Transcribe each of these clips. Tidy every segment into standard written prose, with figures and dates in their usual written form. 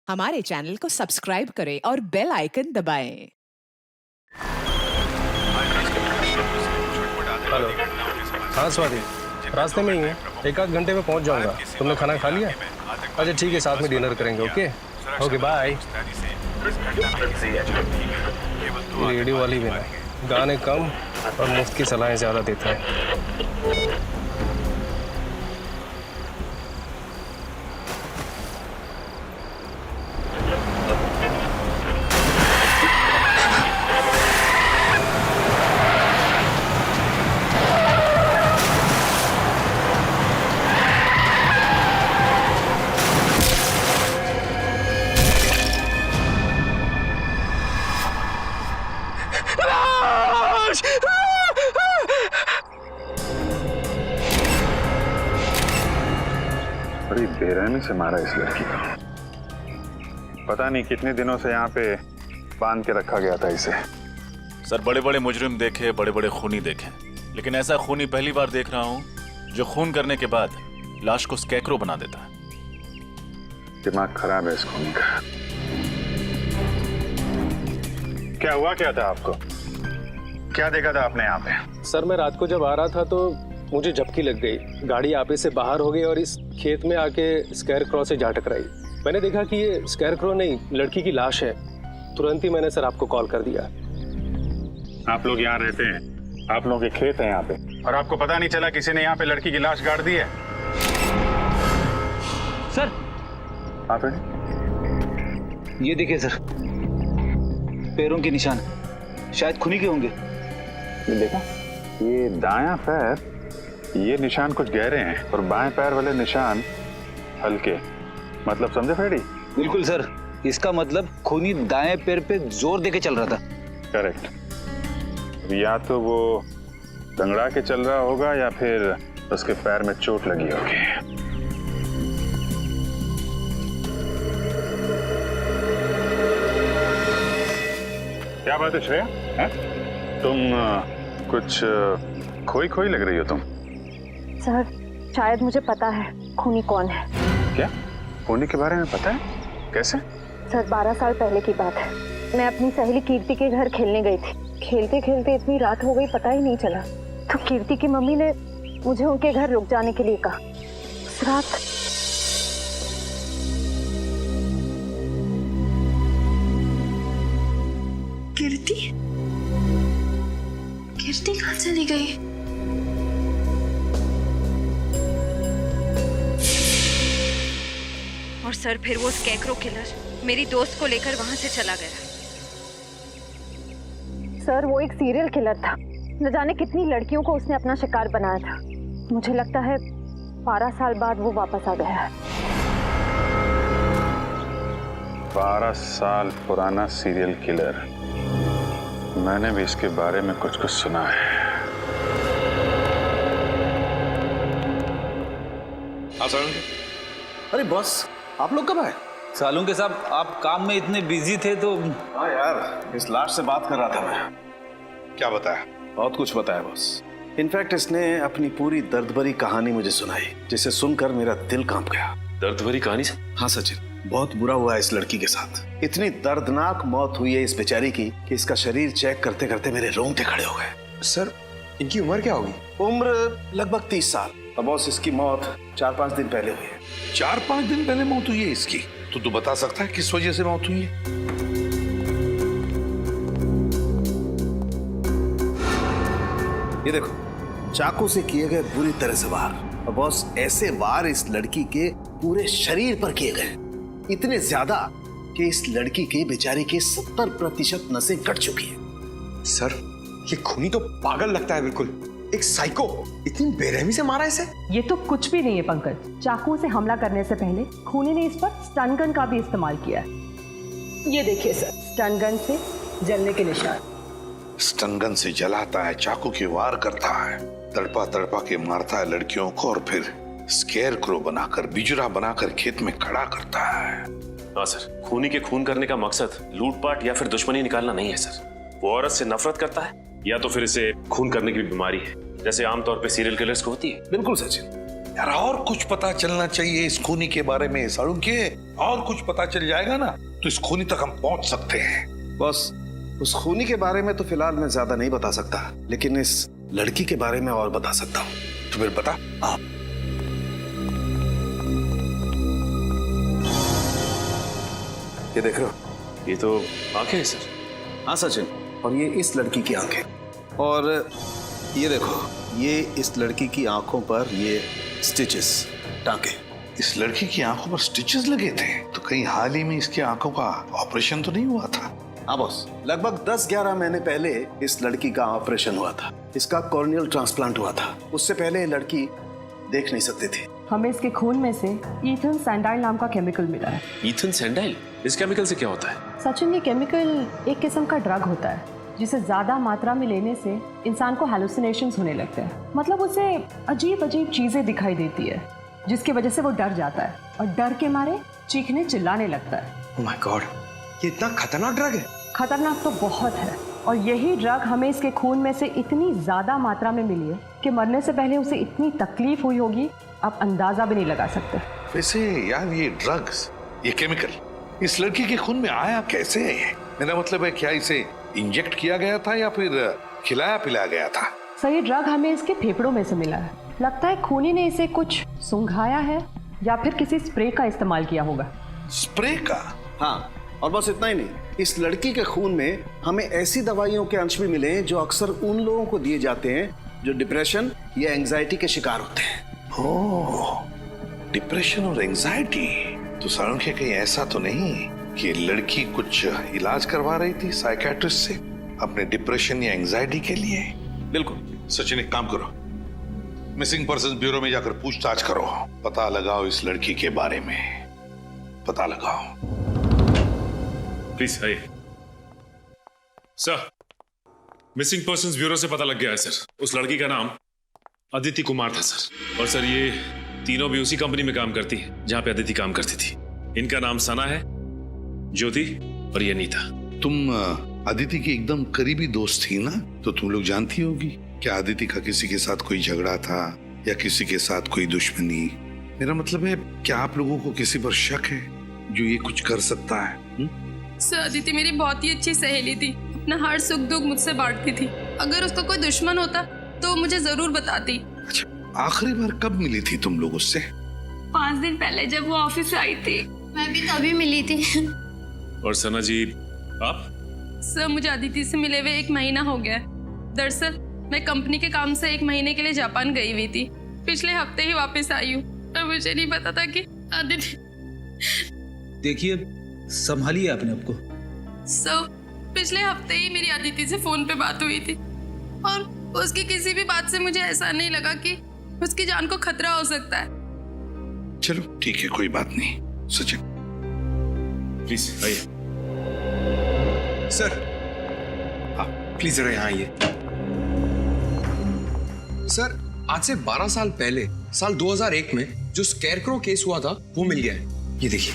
हमारे चैनल को सब्सक्राइब करें और बेल आइकन दबाएं। हेलो। हाँ स्वाति, रास्ते में ही हूँ, एक आध घंटे में पहुँच जाऊँगा। तुमने खाना खा लिया? अच्छा ठीक है, साथ में डिनर करेंगे। Okay okay bye. रेडियो वाली भी ना, गाने कम और मुफ्त की सलाहें ज़्यादा देता है। बड़ी बेरहमी से मारा इस लड़की को। पता नहीं कितने दिनों से यहाँ पे बांध के रखा गया था इसे। सर बड़े बड़े मुजरिम देखे, बड़े बड़े खूनी देखे, लेकिन ऐसा खूनी पहली बार देख रहा हूँ जो खून करने के बाद लाश को स्कैकरो बना देता है। दिमाग खराब है इस खूनी का। क्या हुआ क्या था आपको? क्या देखा था आपने यहाँ पे? सर मैं रात को जब आ रहा था तो मुझे झपकी लग गई, गाड़ी आपे से बाहर हो गई और इस खेत में आके स्कैरक्रो से जा टकराई। मैंने देखा कि ये स्कैरक्रो नहीं, लड़की की लाश है। तुरंत ही मैंने सर आपको कॉल कर दिया। आप लोग यहाँ रहते हैं, आप लोगों के खेत है यहाँ पे, और आपको पता नहीं चला किसी ने यहाँ पे लड़की की लाश गाड़ दी है? सर आप ये देखिए सर, पैरों के निशान शायद खूनी के होंगे। ये देखा, ये दायां पैर, ये निशान कुछ गहरे हैं और बाएं पैर वाले निशान हल्के। मतलब समझे फ्रेडी? बिल्कुल सर, इसका मतलब खूनी दाएं पैर पे जोर देके चल रहा था। करेक्ट। या तो वो दंगड़ा के चल रहा होगा या फिर उसके पैर में चोट लगी होगी। क्या बात है श्रेया? तुम कुछ खोई खोई लग रही हो तुम। सर शायद मुझे पता है खूनी कौन है। क्या? खूनी के बारे में पता है? कैसे? सर 12 साल पहले की बात है। मैं अपनी सहेली कीर्ति के घर खेलने गई थी। खेलते खेलते इतनी रात हो गई पता ही नहीं चला। तो कीर्ति की मम्मी ने मुझे उनके घर रुक जाने के लिए कहा। उस रात कीर्ति कहाँ चली गई? और सर फिर वो स्कैकरो किलर मेरी दोस्त को लेकर वहां से चला गया। सर वो एक सीरियल किलर था। न जाने कितनी लड़कियों को उसने अपना शिकार बनाया था। मुझे लगता है 12 साल बाद वो वापस आ गया है। 12 साल पुराना सीरियल किलर। मैंने भी इसके बारे में कुछ कुछ सुना है। अरे बॉस, आप लोग कब आए? सालूं के साहब आप काम में इतने बिजी थे तो। हाँ यार, इस लाश से बात कर रहा था मैं। क्या बताया? बहुत कुछ बताया बॉस। इनफैक्ट इसने अपनी पूरी दर्द भरी कहानी मुझे सुनाई, जिसे सुनकर मेरा दिल कांप गया। दर्द भरी कहानी? हाँ सचिन, बहुत बुरा हुआ है इस लड़की के साथ। इतनी दर्दनाक मौत हुई है इस बेचारी की कि इसका शरीर चेक करते करते मेरे रोंगटे खड़े हो गए। सर इनकी उम्र क्या होगी? उम्र लगभग 30 साल। और बॉस इसकी मौत 4-5 दिन पहले हुई है। 4-5 दिन पहले मौत हुई है इसकी? तो तू बता सकता है किस वजह से मौत हुई है? ये देखो, चाकू से किए गए बुरी तरह से वार। और बॉस ऐसे वार इस लड़की के पूरे शरीर पर किए गए, इतने ज्यादा कि इस लड़की के बेचारी के 70% नसें कट चुकी हैं। सर ये खूनी तो पागल लगता है, बिल्कुल एक साइको। इतनी बेरहमी से मारा इसे? ये तो कुछ भी नहीं है पंकज। चाकू से हमला करने से पहले खूनी ने इस पर स्टन गन का भी इस्तेमाल किया है। ये देखिए सर, स्टन गन से जलने के निशान। स्टन गन से जलाता है, चाकू के वार करता है, तड़पा तड़पा के मारता है लड़कियों को और फिर स्केयरक्रो बनाकर, बिजरा बनाकर खेत में खड़ा करता है। हाँ सर, खूनी के खून करने का मकसद लूटपाट या फिर दुश्मनी निकालना नहीं है सर। वो औरत से नफरत करता है या तो फिर इसे खून करने की बीमारी है, जैसे आमतौर पे सीरियल किलर्स को होती है। बिल्कुल सचिन, यार और कुछ पता चलना चाहिए इस खूनी के बारे में साळुंखे। और कुछ पता चल जाएगा ना तो इस खूनी तक हम पहुंच सकते हैं। बॉस, उस खूनी के बारे में तो फिलहाल मैं ज्यादा नहीं बता सकता, लेकिन इस लड़की के बारे में और बता सकता हूँ। तो फिर बता। हाँ, ये देख रहे हो? ये तो आंखें हैं सर। हाँ सचिन, और ये इस लड़की की आंखें, और ये देखो, ये इस लड़की की आंखों पर ये स्टिचेस, टांके। इस लड़की की आंखों पर स्टिचेस लगे थे, तो कहीं हाल ही में इसकी आंखों का ऑपरेशन तो नहीं हुआ था? हाँ बॉस, लगभग 10-11 महीने पहले इस लड़की का ऑपरेशन हुआ था। इसका कॉर्नियल ट्रांसप्लांट हुआ था। उससे पहले ये लड़की देख नहीं सकती थी। हमें इसके खून में से ईथन सैंडाइल नाम का केमिकल मिला है। ईथन सैंडाइल? इस केमिकल से क्या होता है? सचिन, ये केमिकल एक किस्म का ड्रग होता है जिसे ज्यादा मात्रा में लेने से इंसान को हैलुसिनेशंस होने लगते हैं। मतलब उसे अजीब अजीब चीजें दिखाई देती है, जिसकी वजह से वो डर जाता है और डर के मारे चीखने चिल्लाने लगता है। ओह माय गॉड, ये इतना खतरनाक ड्रग है? खतरनाक तो बहुत है, और यही ड्रग हमें इसके खून में से इतनी ज्यादा मात्रा में मिली है कि मरने से पहले उसे इतनी तकलीफ हुई होगी, आप अंदाजा भी नहीं लगा सकते। वैसे यार, ये ड्रग्स, ये केमिकल इस लड़की के खून में आया कैसे है? मेरा मतलब है, क्या इसे इंजेक्ट किया गया था या फिर खिलाया पिलाया गया था? सही ड्रग हमें इसके फेफड़ों में से मिला है। लगता है खूनी ने इसे कुछ सुंघाया है या फिर किसी स्प्रे का इस्तेमाल किया होगा। स्प्रे का? हाँ, और बस इतना ही नहीं, इस लड़की के खून में हमें ऐसी दवाइयों के अंश भी मिले हैं जो अक्सर उन लोगों को दिए जाते हैं जो डिप्रेशन या एंजाइटी के शिकार होते हैं। ओह, डिप्रेशन और एंजाइटी। तो साळुंखे, कहीं ऐसा तो नहीं कि लड़की कुछ इलाज करवा रही थी साइकियाट्रिस्ट से अपने डिप्रेशन या एंजाइटी के लिए? बिल्कुल। सचिन, एक काम करो, मिसिंग पर्सन ब्यूरो में जाकर पूछताछ करो, पता लगाओ इस लड़की के बारे में, पता लगाओ। प्लीज आइए सर। मिसिंग पर्संस ब्यूरो से पता लग गया है सर। उस लड़की का नाम अदिति कुमार था सर। और सर, ये तीनों भी उसी कंपनी में काम करती हैं जहां पे अदिति काम करती थी। इनका नाम सना है, ज्योति और ये नीता। तुम अदिति की एकदम करीबी दोस्त थी ना, तो तुम लोग जानती होगी क्या अदिति का किसी के साथ कोई झगड़ा था या किसी के साथ कोई दुश्मनी? मेरा मतलब है, क्या आप लोगों को किसी पर शक है जो ये कुछ कर सकता है? सर, अदिति मेरी बहुत ही अच्छी सहेली थी। अपना हर सुख दुख मुझसे बांटती थी। अगर उसका कोई दुश्मन होता तो मुझे जरूर बताती। अच्छा, आखिरी बार कब मिली थी तुम लोग उससे? 5 दिन पहले जब वो ऑफिस आई थी। मैं भी तभी मिली थी। और सना जी, आप? सर, मुझे अदिति से मिले हुए 1 महीना हो गया। दरअसल मैं कंपनी के काम से 1 महीने के लिए जापान गई हुई थी। पिछले हफ्ते ही वापस आई हूँ और मुझे नहीं पता था कि अदिति। देखिए, संभालिए अपने आप को। सर, पिछले हफ्ते ही मेरी अदिति से फोन पे बात हुई थी और उसकी किसी भी बात से मुझे ऐसा नहीं लगा कि उसकी जान को खतरा हो सकता है। चलो ठीक है, कोई बात नहीं। सचिन, प्लीज आइए सर। हाँ, प्लीज जरा यहाँ आइए। सर, आज से 12 साल पहले, साल 2001 में जो स्कैरक्रो केस हुआ था वो मिल गया है। ये देखिए।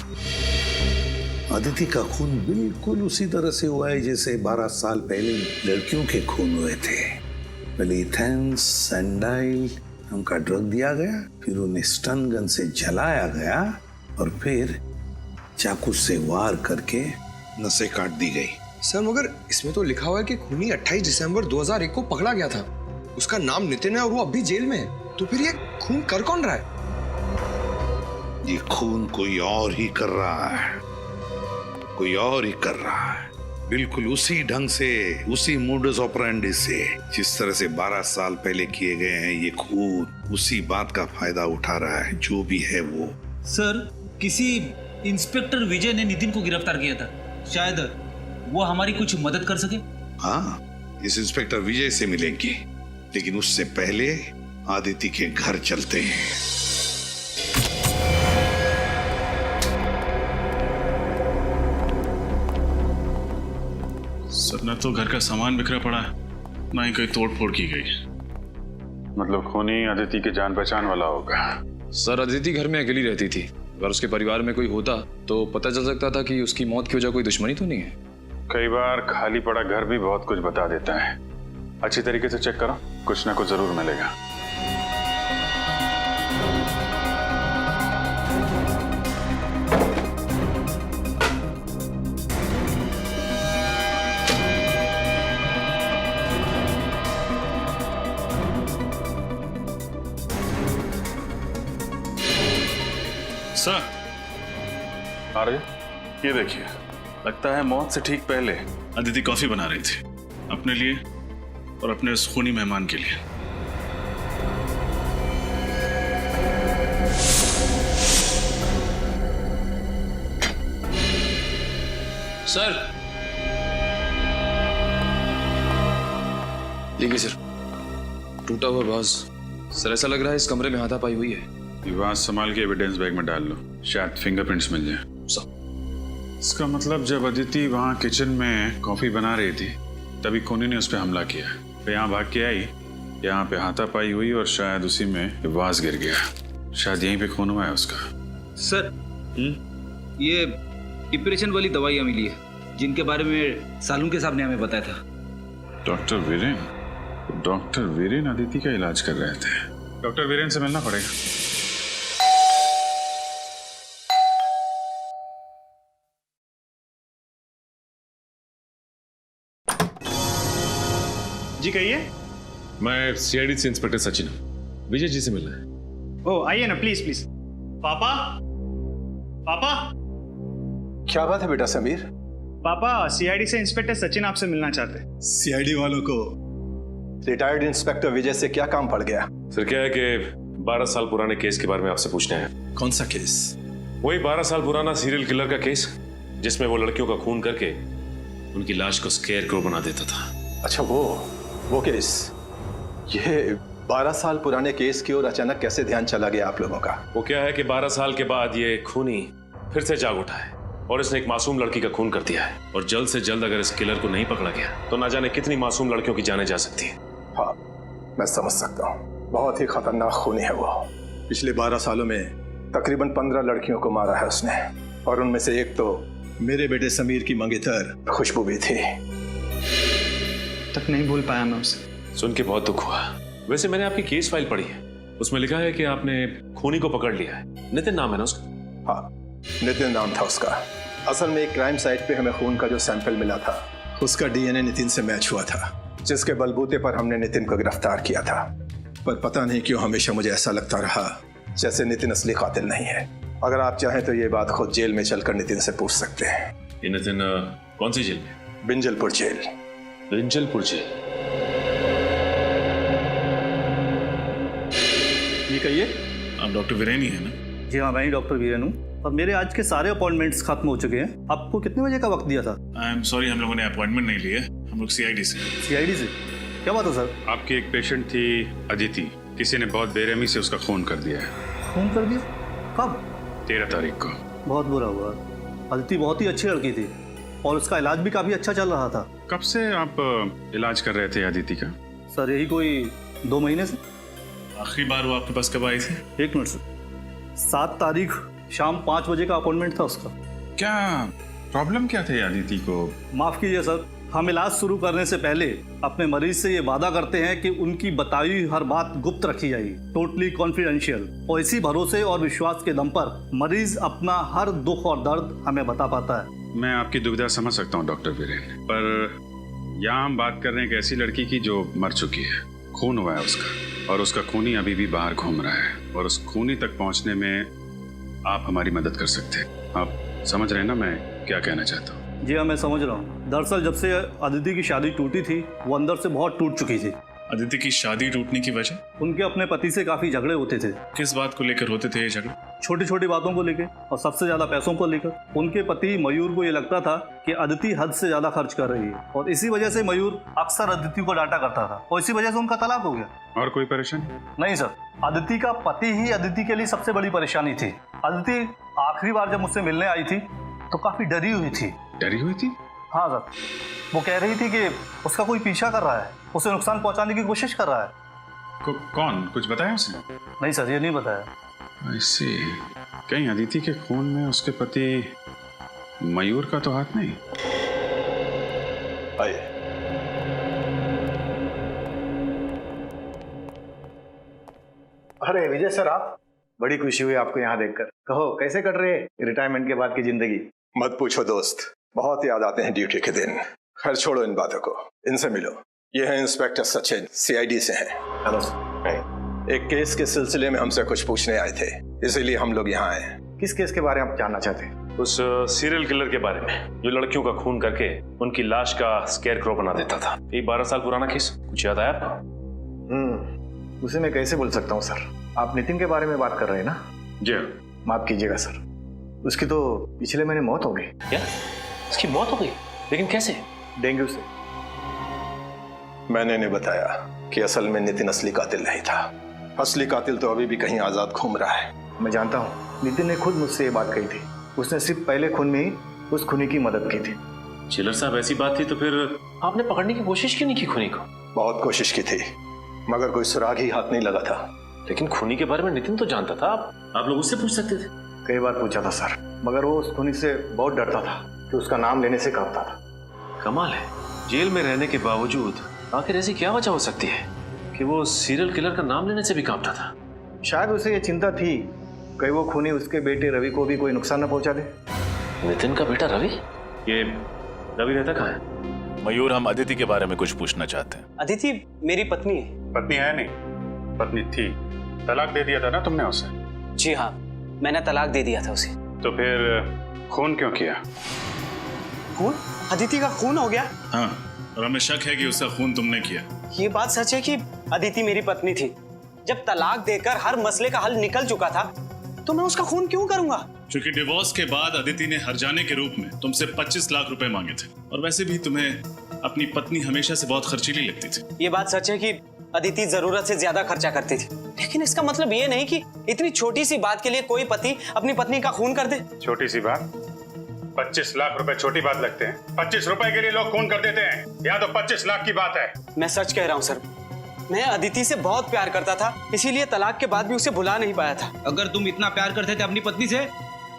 अदिति का खून बिल्कुल उसी तरह से हुआ है जैसे 12 साल पहले लड़कियों के खून हुए थे। पहले ईथन सैंडाइल नाम का ड्रग दिया गया, फिर उन्हें स्टन गन से जलाया गया और फिर चाकू से वार करके नसें काट दी गई। सर, मगर इसमें तो लिखा हुआ है कि खूनी 28 दिसंबर 2001 को पकड़ा गया था। उसका नाम नितिन है और वो अभी जेल में है। तो फिर ये खून कर कौन रहा है? ये खून कोई और ही कर रहा है, कोई और ही कर रहा है, बिल्कुल उसी ढंग से, उसी मोडस ऑपरेंडी से जिस तरह से 12 साल पहले किए गए हैं। ये खून उसी बात का फायदा उठा रहा है, जो भी है वो। सर, किसी इंस्पेक्टर विजय ने नितिन को गिरफ्तार किया था। शायद वो हमारी कुछ मदद कर सके। हाँ, इस इंस्पेक्टर विजय से मिलेंगे, लेकिन उससे पहले आदिति के घर चलते हैं। सर, न तो घर का सामान बिखरा पड़ा है, ना ही कोई तोड़ फोड़ की गई। मतलब खूनी अदिति के जान पहचान वाला होगा। सर, अदिति घर में अकेली रहती थी। अगर उसके परिवार में कोई होता तो पता चल सकता था कि उसकी मौत की वजह कोई दुश्मनी तो नहीं है। कई बार खाली पड़ा घर भी बहुत कुछ बता देता है। अच्छी तरीके से चेक करो, कुछ ना कुछ जरूर मिलेगा। सर अरे ये देखिए, लगता है मौत से ठीक पहले अदिति कॉफी बना रही थी अपने लिए और अपने उस खूनी मेहमान के लिए। सर देखिए सर, टूटा हुआ बाज। सर ऐसा लग रहा है इस कमरे में हाथापाई हुई है। ये बात संभाल के एविडेंस बैग में डाल लो, शायद फिंगरप्रिंट्स मिल जाए। इसका मतलब जब अदिति वहाँ किचन में कॉफी बना रही थी तभी खूनी ने उस पर हमला किया, फिर यहाँ भाग के आई, यहाँ पे हाथापाई हुई और शायद उसी में वास गिर गया। शायद यहीं पे खून हुआ है उसका। सर ये डिप्रेशन वाली दवाइयाँ मिली है जिनके बारे में सालुंके साहब ने हमें बताया था। डॉक्टर वीरेन अदिति का इलाज कर रहे थे। डॉक्टर वीरेन से मिलना पड़ेगा। जी कहिए। मैं सीआईडी से इंस्पेक्टर सचिन हूँ, विजय जी से मिलना है। ओ आइए ना, प्लीज प्लीज। पापा पापा। क्या बात है बेटा समीर? पापा सीआईडी से इंस्पेक्टर सचिन आपसे मिलना चाहते हैं। सीआईडी वालों को रिटायर्ड इंस्पेक्टर विजय से क्या काम पड़ गया? सर क्या है कि 12 साल पुराने केस के बारे में आपसे पूछना है। कौन सा केस? वही 12 साल पुराना सीरियल किलर का केस जिसमें वो लड़कियों का खून करके उनकी लाश को स्केयर क्रो बना देता था। अच्छा वो केस। ये 12 साल पुराने केस की ओर अचानक कैसे ध्यान चला गया आप लोगों का? वो क्या है कि 12 साल के बाद ये खूनी फिर से जाग उठा है और इसने एक मासूम लड़की का खून कर दिया है, और जल्द से जल्द अगर इस किलर को नहीं पकड़ा गया तो ना जाने कितनी मासूम लड़कियों की जानें जा सकती है। हाँ, मैं समझ सकता हूँ। बहुत ही खतरनाक खूनी है वो। पिछले 12 सालों में तकरीबन 15 लड़कियों को मारा है उसने, और उनमें से एक तो मेरे बेटे समीर की मंगेतर खुशबू भी थी। तक नहीं भूल पाया मैं उसे। सुन के बहुत दुख हुआ। वैसे मैंने आपकी केस फाइल पढ़ी है, उसमें लिखा है कि आपने खूनी को पकड़ लिया है। नितिन नाम है ना उसका? हाँ, नितिन नाम था उसका। असल में एक क्राइम साइट पे हमें खून का जो सैंपल मिला था उसका डीएनए नितिन से मैच हुआ था, जिसके बलबूते पर हमने नितिन को गिरफ्तार किया था। पर पता नहीं क्यों हमेशा मुझे ऐसा लगता रहा जैसे नितिन असली कातिल नहीं है। अगर आप चाहें तो ये बात खुद जेल में चलकर नितिन से पूछ सकते हैं। ये नितिन कौन सी जेल में? बिंजलपुर जेल। बिंजलपुर जेल। ये कहिए। आप डॉक्टर वीरेन ही है ना? जी हाँ, मैं ही डॉक्टर वीरेन हूँ, और मेरे आज के सारे अपॉइंटमेंट्स खत्म हो चुके हैं। आपको कितने बजे का वक्त दिया था? आई एम सॉरी, हम लोगों ने अपॉइंटमेंट नहीं लिए, हम लोग सीआईडी से। सीआईडी से? क्या बात है सर? आपकी एक पेशेंट थी अदिति, किसी ने बहुत बेरहमी से उसका खून कर दिया है। खून कर दिया? कब? 13 तारीख को। बहुत बुरा हुआ। अदिति बहुत ही अच्छी लड़की थी और उसका इलाज भी काफी अच्छा चल रहा था। कब से आप इलाज कर रहे थे अदिति का? सर यही कोई 2 महीने से। आखिरी बार वो आपके पास कब आई थी? 1 मिनट सर। 7 तारीख शाम 5 बजे का अपॉइंटमेंट था उसका। क्या प्रॉब्लम क्या थी अदिति को? माफ कीजिए सर, हम इलाज शुरू करने से पहले अपने मरीज से ये वादा करते हैं कि उनकी बताई हुई हर बात गुप्त रखी जाएगी, टोटली कॉन्फिडेंशियल, और इसी भरोसे और विश्वास के दम पर मरीज अपना हर दुख और दर्द हमें बता पाता है। मैं आपकी दुविधा समझ सकता हूँ डॉक्टर वीरेन, पर यहाँ हम बात कर रहे हैं एक ऐसी लड़की की जो मर चुकी है, खून हुआ है उसका, और उसका खूनी अभी भी बाहर घूम रहा है, और उस खूनी तक पहुँचने में आप हमारी मदद कर सकते हैं। आप समझ रहे हैं ना मैं क्या कहना चाहता हूँ? जी हाँ, मैं समझ रहा हूँ। दरअसल जब से अदिति की शादी टूटी थी वो अंदर से बहुत टूट चुकी थी। अदिति की शादी टूटने की वजह? उनके अपने पति से काफी झगड़े होते थे। किस बात को लेकर होते थे ये झगड़े? छोटी छोटी बातों को लेकर, और सबसे ज्यादा पैसों को लेकर। उनके पति मयूर को ये लगता था कि अदिति हद से ज्यादा खर्च कर रही है, और इसी वजह से मयूर अक्सर अदिति को डांटा करता था, और इसी वजह से उनका तलाक हो गया। और कोई परेशानी? नहीं सर, अदिति का पति ही अदिति के लिए सबसे बड़ी परेशानी थी। अदिति आखिरी बार जब मुझसे मिलने आई थी तो काफी डरी हुई थी। डरी हुई थी? हाँ सर, वो कह रही थी कि उसका कोई पीछा कर रहा है, उसे नुकसान पहुंचाने की कोशिश कर रहा है। कौन? कुछ बताया उसने? नहीं सर, ये नहीं बताया। ऐसे कहीं अदिति के खून में उसके पति मयूर का तो हाथ नहीं? आइए। अरे विजय सर, आप? बड़ी खुशी हुई आपको यहाँ देखकर। कहो कैसे कट रही है रिटायरमेंट के बाद की जिंदगी? मत पूछो दोस्त, बहुत याद आते हैं ड्यूटी के दिन। खैर छोड़ो इन बातों को, इनसे मिलो। ये है इंस्पेक्टर सचिन, सीआईडी से हैं। Hello sir. एक केस के सिलसिले में हमसे कुछ पूछने आए थे, इसीलिए हम लोग यहाँ आए। किस केस के बारे में आप जानना चाहते हैं? उस सीरियल किलर के बारे में जो लड़कियों का खून करके उनकी लाश का स्केयर क्रो बना देता था। ये 12 साल पुराना केस, कुछ याद आया आपको? उसे मैं कैसे बोल सकता हूँ सर। आप नितिन के बारे में बात कर रहे हैं ना? जी। माफ कीजिएगा सर, उसकी तो पिछले महीने मौत हो गई। क्या? उसकी मौत हो गई? लेकिन कैसे? डेंगू से। मैंने नहीं बताया कि असल में नितिन असली कातिल नहीं था। असली कातिल तो अभी भी कहीं आजाद घूम रहा है। मैं जानता हूँ, नितिन ने खुद मुझसे ये बात कही थी। उसने सिर्फ पहले खून में ही उस खूनी की मदद की थी। चिलर साहब, ऐसी बात थी तो फिर आपने पकड़ने की कोशिश क्यों नहीं की खूनी को? बहुत कोशिश की थी मगर कोई सुराग ही हाथ नहीं लगा था। लेकिन खूनी के बारे में नितिन तो जानता था, आप लोग उससे पूछ सकते थे। कई बार पूछा था सर, मगर वो उस खूनी से बहुत डरता था कि उसका नाम लेने से कांपता था। कमाल है, जेल में रहने के बावजूद आखिर ऐसी क्या वजह हो सकती है कि वो सीरियल किलर का नाम लेने से भी कांपता था? शायद उसे ये चिंता थी कहीं वो खूनी उसके बेटे रवि को भी कोई नुकसान न पहुंचा दे। नितिन का बेटा रवि? ये रवि रहता कहाँ है? मयूर, हम अदिति के बारे में कुछ पूछना चाहते हैं। अदिति मेरी पत्नी है। पत्नी है नहीं, पत्नी थी। तलाक दे दिया था ना तुमने उसे? जी हाँ, मैंने तलाक दे दिया था उसे। तो फिर खून क्यों किया? खून? अदिति का खून हो गया? हाँ, और हमें शक है कि उसका खून तुमने किया। ये बात सच है कि अदिति मेरी पत्नी थी। जब तलाक देकर हर मसले का हल निकल चुका था तो मैं उसका खून क्यों करूंगा? क्योंकि डिवोर्स के बाद अदिति ने हर्जाने के रूप में तुमसे 25 लाख रुपए मांगे थे, और वैसे भी तुम्हें अपनी पत्नी हमेशा से बहुत खर्चीली लगती थी। ये बात सच है कि अदिति जरूरत से ज्यादा खर्चा करती थी, लेकिन इसका मतलब ये नहीं कि इतनी छोटी सी बात के लिए कोई पति अपनी पत्नी का खून कर दे। छोटी सी बात? 25 लाख रुपए छोटी बात लगते हैं? 25 रुपए के लिए लोग खून कर देते हैं, या तो 25 लाख की बात है। मैं सच कह रहा हूँ सर, मैं अदिति से बहुत प्यार करता था, इसीलिए तलाक के बाद भी उसे भुला नहीं पाया था। अगर तुम इतना प्यार करते थे अपनी पत्नी से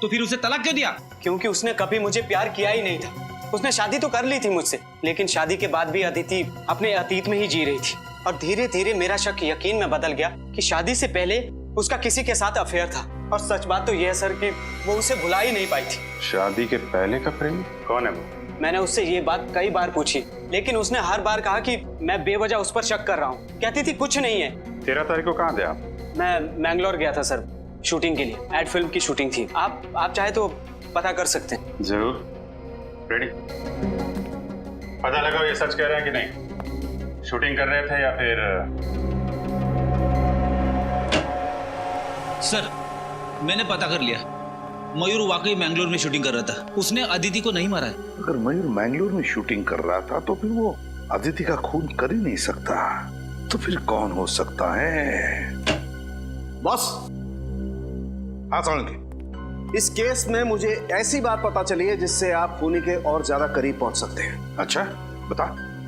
तो फिर उसे तलाक क्यों दिया? क्योंकि उसने कभी मुझे प्यार किया ही नहीं था। उसने शादी तो कर ली थी मुझसे, लेकिन शादी के बाद भी अदिति अपने अतीत में ही जी रही थी, और धीरे धीरे मेरा शक यकीन में बदल गया कि शादी से पहले उसका किसी के साथ अफेयर था। और सच बात तो यह है सर कि वो उसे भुला ही नहीं पाई थी। शादी के पहले का प्रेमी? कौन है वो? मैंने उससे ये बात कई बार पूछी, लेकिन उसने हर बार कहा कि मैं बेवजह उस पर शक कर रहा हूँ। कहती थी कुछ नहीं है। 13 तारीख को कहाँ थे आप? मैं मैंगलोर गया था सर, शूटिंग के लिए। एड फिल्म की शूटिंग थी। आप चाहे तो पता कर सकते हैं। जरूर। रेडी? पता लगाओ ये सच कह रहे हैं कि नहीं। शूटिंग कर रहे थे या फिर? सर, मैंने पता कर लिया, मयूर वाकई मैंगलोर में शूटिंग कर रहा था। उसने अदिति को नहीं मारा है। अगर मयूर मैंगलोर में शूटिंग कर रहा था तो फिर वो अदिति का खून कर ही नहीं सकता। तो फिर कौन हो सकता है? बॉस, हाँ सोलंकी, इस केस में मुझे ऐसी बात पता चली है जिससे आप खूनी के और ज्यादा करीब पहुंच सकते हैं। अच्छा, बता।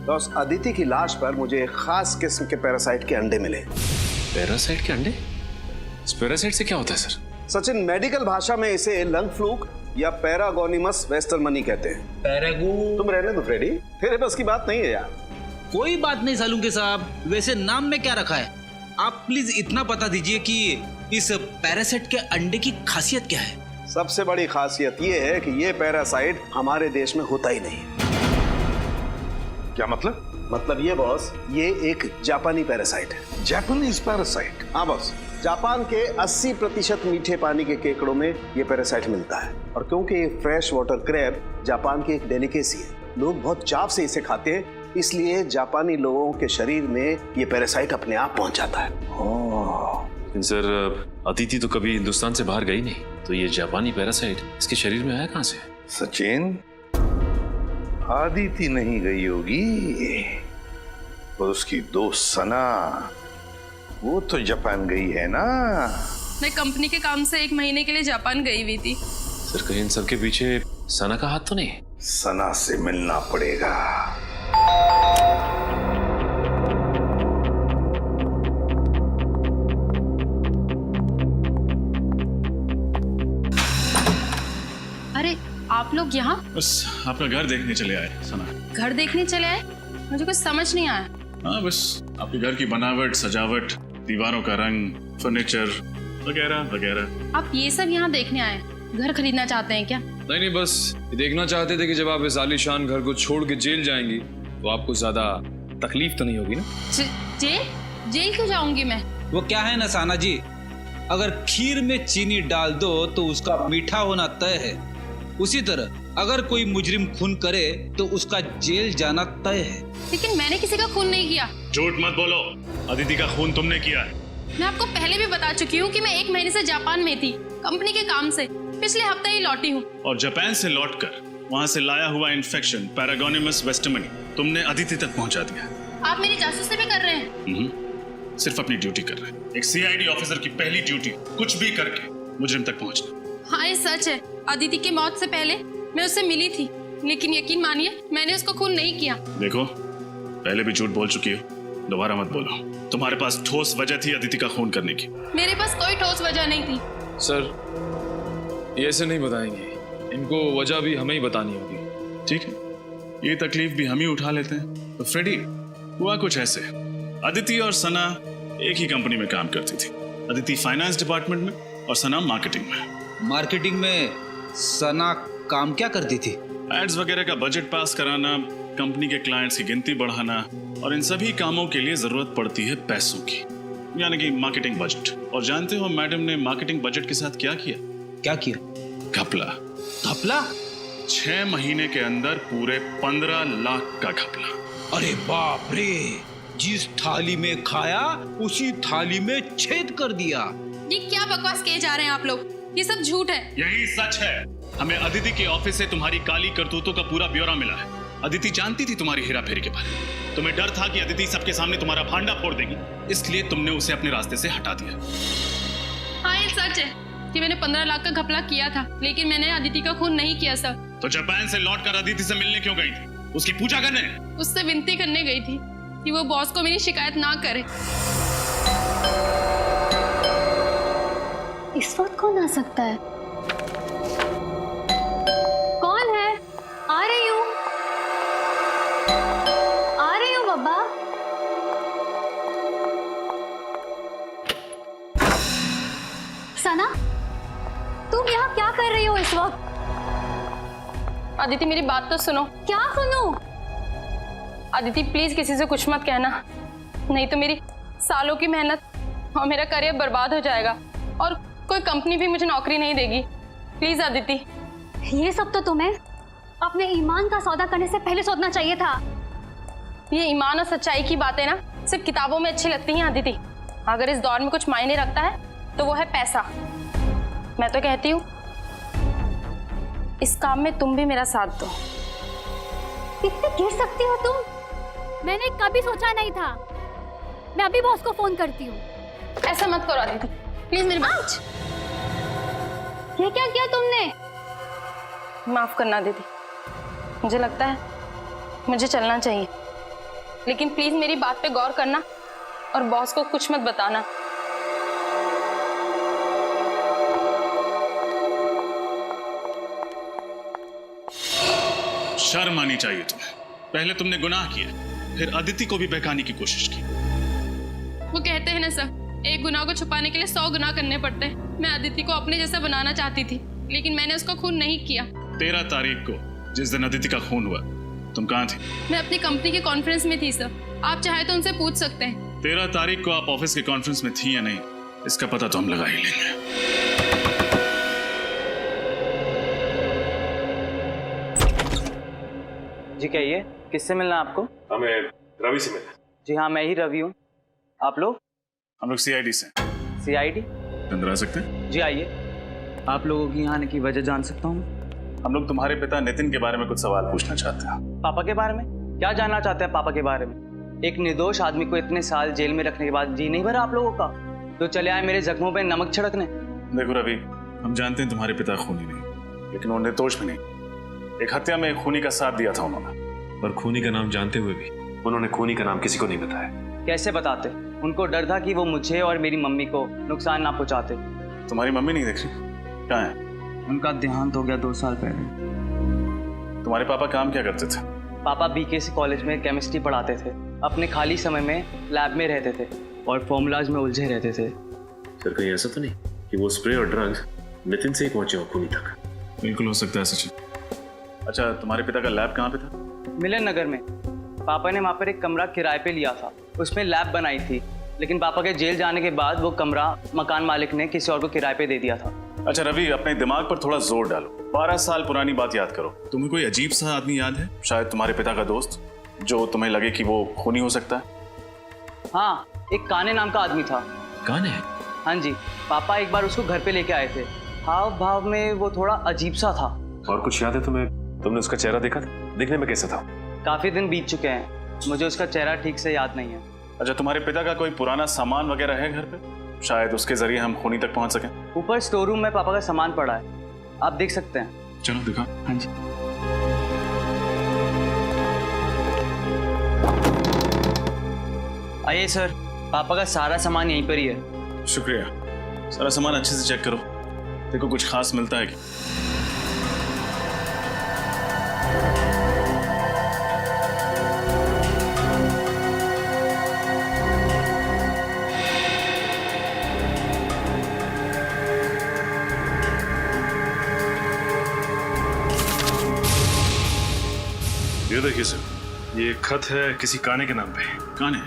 बॉस, अदिति की लाश पर मुझे एक खास किस्म के पैरासाइट के अंडे मिले। पैरासाइट के अंडे? इस पैरासाइट से क्या होता है सर? सचिन, मेडिकल भाषा में इसे लंग फ्लूक या पैरागोनिमस वेस्टरमनी कहते हैं। पैरागो? तुम रहने दो फ्रेडी, तेरे बस की बात नहीं है यार। कोई बात नहीं सालुंके साहब, वैसे नाम में क्या रखा है? आप प्लीज इतना बता दीजिए कि इस पैरासाइट के अंडे की खासियत क्या है? सबसे बड़ी खासियत ये है कि ये पैरासाइट हमारे देश में होता ही नहीं। क्या मतलब? मतलब ये बॉस, ये एक जापानी पैरासाइट है। Japanese parasite? हाँ बॉस, जापान के 80% मीठे पानी के केकड़ों में ये पैरासाइट मिलता है। और क्योंकि ये फ्रेश वाटर क्रैब जापान की एक डेलिकेसी है, लोग बहुत चाव से इसे खाते हैं, इसलिए जापानी लोगों के शरीर में ये पैरासाइट अपने आप पहुंच जाता है। लेकिन सर, अदिति तो कभी हिंदुस्तान से बाहर गई नहीं, तो ये जापानी पैरासाइट इसके शरीर में आया कहाँ से? सचिन, अदिति नहीं गई होगी, और उसकी दोस्त सना, वो तो जापान गई है ना। मैं कंपनी के काम से 1 महीने के लिए जापान गई हुई थी। सर, कहीं इन सबके पीछे सना का हाथ तो नहीं? सना से मिलना पड़ेगा। अरे आप लोग यहाँ? बस आपका घर देखने चले आए सना। घर देखने चले आए? मुझे कुछ समझ नहीं आया। हाँ, बस आपके घर की बनावट, सजावट, दीवारों का रंग, फर्नीचर वगैरह वगैरह। आप ये सब यहाँ देखने आए? घर खरीदना चाहते हैं क्या? नहीं, बस ये देखना चाहते थे कि जब आप इस आलीशान घर को छोड़ के जेल जाएंगी तो आपको ज्यादा तकलीफ तो नहीं होगी ना। जेल? जेल क्यों जाऊंगी मैं? वो क्या है ना साना जी, अगर खीर में चीनी डाल दो तो उसका मीठा होना तय है, उसी तरह अगर कोई मुजरिम खून करे तो उसका जेल जाना तय है। लेकिन मैंने किसी का खून नहीं किया। झूठ मत बोलो, अदिति का खून तुमने किया है। मैं आपको पहले भी बता चुकी हूँ कि मैं 1 महीने से जापान में थी, कंपनी के काम से। पिछले हफ्ते ही लौटी हूँ। और जापान से लौटकर वहाँ से लाया हुआ इन्फेक्शन पैरागोनिमस वेस्टमनी तुमने अदिति तक पहुँचा दिया। आप मेरी जासूसी भी कर रहे हैं। सिर्फ अपनी ड्यूटी कर रहे हैं। एक सीआईडी ऑफिसर की पहली ड्यूटी कुछ भी करके मुजरिम तक पहुँचना। हाँ, ये सच है। अदिति की मौत से पहले मैं उससे मिली थी, लेकिन यकीन मानिए मैंने उसको खून नहीं किया। देखो, पहले भी झूठ बोल चुकी हो, दोबारा मत बोलो। तुम्हारे पास ठोस वजह थी अदिति का खून करने की। मेरे पास कोई ठोस वजह नहीं थी। सर, ये ऐसे नहीं बताएंगे, इनको वजह भी हमें ही बतानी होगी। ठीक है, ये तकलीफ भी हम ही उठा लेते हैं। तो फ्रेडी, हुआ कुछ ऐसे, अदिति और सना एक ही कंपनी में काम करती थी। अदिति फाइनेंस डिपार्टमेंट में और सना मार्केटिंग में। मार्केटिंग में सना काम क्या करती थी? एड्स वगैरह का बजट पास कराना, कंपनी के क्लाइंट्स की गिनती बढ़ाना, और इन सभी कामों के लिए जरूरत पड़ती है पैसों की, यानी कि मार्केटिंग बजट। और जानते हो मैडम ने मार्केटिंग बजट के साथ क्या किया? क्या किया? घपला। घपला? 6 महीने के अंदर पूरे 15 लाख का घपला। अरे बाप रे, जिस थाली में खाया उसी थाली में छेद कर दिया। ये क्या बकवास किए जा रहे हैं आप लोग? ये सब झूठ है। यही सच है। हमें अदिति के ऑफिस से तुम्हारी काली करतूतों का पूरा ब्यौरा मिला है। अदिति जानती थी तुम्हारी हेरा फेरी के बारे में। तुम्हें डर था कि अदिति सबके सामने तुम्हारा भांडा फोड़ देगी, इसलिए तुमने उसे अपने रास्ते से हटा दिया। हाँ, ये सच है कि मैंने 15 लाख का घपला किया था, लेकिन मैंने अदिति का खून नहीं किया सर। तो जापान से लौटकर अदिति से मिलने क्यों गई थी? उसकी पूजा करने? उससे विनती करने गई थी कि वो बॉस को मेरी शिकायत ना करे। इस वक्त कौन आ सकता है? कौन है? आ रही हूँ बाबा। सना, तुम यहाँ क्या कर रही हो इस वक्त? अदिति, मेरी बात तो सुनो। क्या सुनूं? अदिति, प्लीज किसी से कुछ मत कहना, नहीं तो मेरी सालों की मेहनत और मेरा करियर बर्बाद हो जाएगा, और कोई कंपनी भी मुझे नौकरी नहीं देगी। प्लीज अदिति। ये सब तो तुम्हें अपने ईमान का सौदा करने से पहले सोचना चाहिए था। ये ईमान और सच्चाई की बातें ना सिर्फ किताबों में अच्छी लगती हैं अदिति। अगर इस दौर में कुछ मायने रखता है तो वो है पैसा। मैं तो कहती हूँ इस काम में तुम भी मेरा साथ दो। कितनी गिर सकती हो तुम? मैंने कभी सोचा नहीं था। मैं अभी बॉस को फोन करती हूँ। ऐसा मत करो अदिति, प्लीज मेरी बात। ये क्या किया तुमने? माफ करना दीदी, मुझे लगता है मुझे चलना चाहिए, लेकिन प्लीज मेरी बात पे गौर करना और बॉस को कुछ मत बताना। शर्म आनी चाहिए तुम्हें। पहले तुमने गुनाह किया, फिर अदिति को भी बहकाने की कोशिश की। वो कहते हैं ना सर, एक गुनाह को छुपाने के लिए 100 गुनाह करने पड़ते हैं। मैं अदिति को अपने जैसा बनाना चाहती थी, लेकिन मैंने उसका खून नहीं किया। 13 तारीख को जिस दिन अदिति का खून हुआ, तुम कहाँ थी? मैं अपनी कंपनी के कॉन्फ्रेंस में थी सर। आप चाहे तो उनसे पूछ सकते हैं। 13 तारीख को आप ऑफिस के कॉन्फ्रेंस में थी या नहीं, इसका पता तो हम लगा ही लेंगे। जी कहिए, किससे मिलना आपको? हमें रवि से मिलना। जी हाँ, मैं ही रवि हूँ। आप लोग? हम लोग सीआईडी से। सीआईडी? अंदर आ सकते हैं? जी आइए। आप लोगों की यहाँ आने की वजह जान सकता हूँ? हम लोग तुम्हारे पिता नितिन के बारे में कुछ सवाल पूछना चाहते हैं। पापा के बारे में? क्या जानना चाहते हैं पापा के बारे में? एक निर्दोष आदमी को इतने साल जेल में रखने के बाद जी नहीं भरा आप लोगों का, तो चले आए मेरे जख्मों पे नमक छिड़कने। देखो रवि, हम जानते हैं तुम्हारे पिता खूनी नहीं, लेकिन वो निर्दोष भी नहीं। एक हत्या में एक खूनी का साथ दिया था उन्होंने। पर खूनी का नाम जानते हुए भी उन्होंने खूनी का नाम किसी को नहीं बताया। कैसे बताते? उनको डर था कि वो मुझे और मेरी मम्मी को नुकसान ना पहुंचाते। तुम्हारी मम्मी नहीं देख रही? कहाँ है? उनका देहांत हो गया 2 साल पहले। तुम्हारे पापा काम क्या करते थे? पापा बीकेसी कॉलेज में केमिस्ट्री पढ़ाते थे। अपने खाली समय में लैब में रहते थे और फॉर्मूलाज में उलझे रहते थे। सर कहीं ऐसा तो नहीं कि वो स्प्रे और ड्रग्स नितिन से ही पहुंचे हो खूनी तक? बिल्कुल हो सकता है सचिन। अच्छा, तुम्हारे पिता का लैब कहाँ पे था? मिलन नगर में। पापा ने वहाँ पर एक कमरा किराए पे लिया था, उसमें लैब बनाई थी। लेकिन पापा के जेल जाने के बाद वो कमरा मकान मालिक ने किसी और को किराए पे दे दिया था। अच्छा रवि, अपने दिमाग पर थोड़ा जोर डालो। 12 साल पुरानी बात याद करो। तुम्हें कोई अजीब सा आदमी याद है? शायद तुम्हारे पिता का दोस्त, जो तुम्हें लगे कि वो खूनी हो सकता है। हाँ, एक काने नाम का आदमी था। काने? हाँ जी, पापा एक बार उसको घर पे लेके आए थे। हाव भाव में वो थोड़ा अजीब सा था। और कुछ याद है तुम्हें? तुमने उसका चेहरा देखा था? दिखने में कैसा था? काफी दिन बीत चुके हैं, मुझे उसका चेहरा ठीक से याद नहीं है। अच्छा, तुम्हारे पिता का कोई पुराना सामान वगैरह है घर पे? शायद उसके जरिए हम खूनी तक पहुंच सकें। ऊपर स्टोर रूम में पापा का सामान पड़ा है, आप देख सकते हैं। चलो दिखा। हाँ जी। आइए सर, पापा का सारा सामान यहीं पर ही है। शुक्रिया। सारा सामान अच्छे से चेक करो, देखो कुछ खास मिलता है कि। ये देखिए सर, ये खत है किसी काने के नाम पे। काने?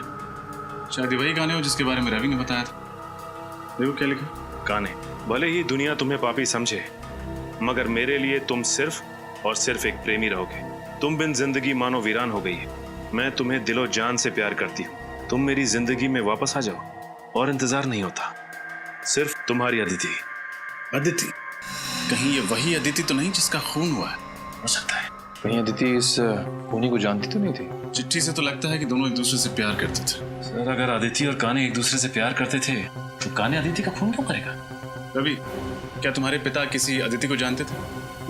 शायद वही काने हो जिसके बारे में रवि ने बताया था। देखो क्या लिखा। काने, भले ही दुनिया तुम्हें पापी समझे, मगर मेरे लिए तुम सिर्फ और सिर्फ एक प्रेमी रहोगे। तुम बिन जिंदगी मानो वीरान हो गई है। मैं तुम्हें दिलो जान से प्यार करती हूँ। तुम मेरी जिंदगी में वापस आ जाओ और इंतजार नहीं होता। सिर्फ तुम्हारी अदिति। अदिति? कहीं ये वही अदिति तो नहीं जिसका खून हुआ है? हो सकता है। कहीं अदिति इस खूनी को जानती तो नहीं थी? चिट्ठी से तो लगता है कि दोनों एक दूसरे से प्यार करते थे। सर, अगर अदिति और काने एक दूसरे से प्यार करते थे तो काने अदिति का खून क्यों करेगा? रवि, क्या तुम्हारे पिता किसी अदिति को जानते थे?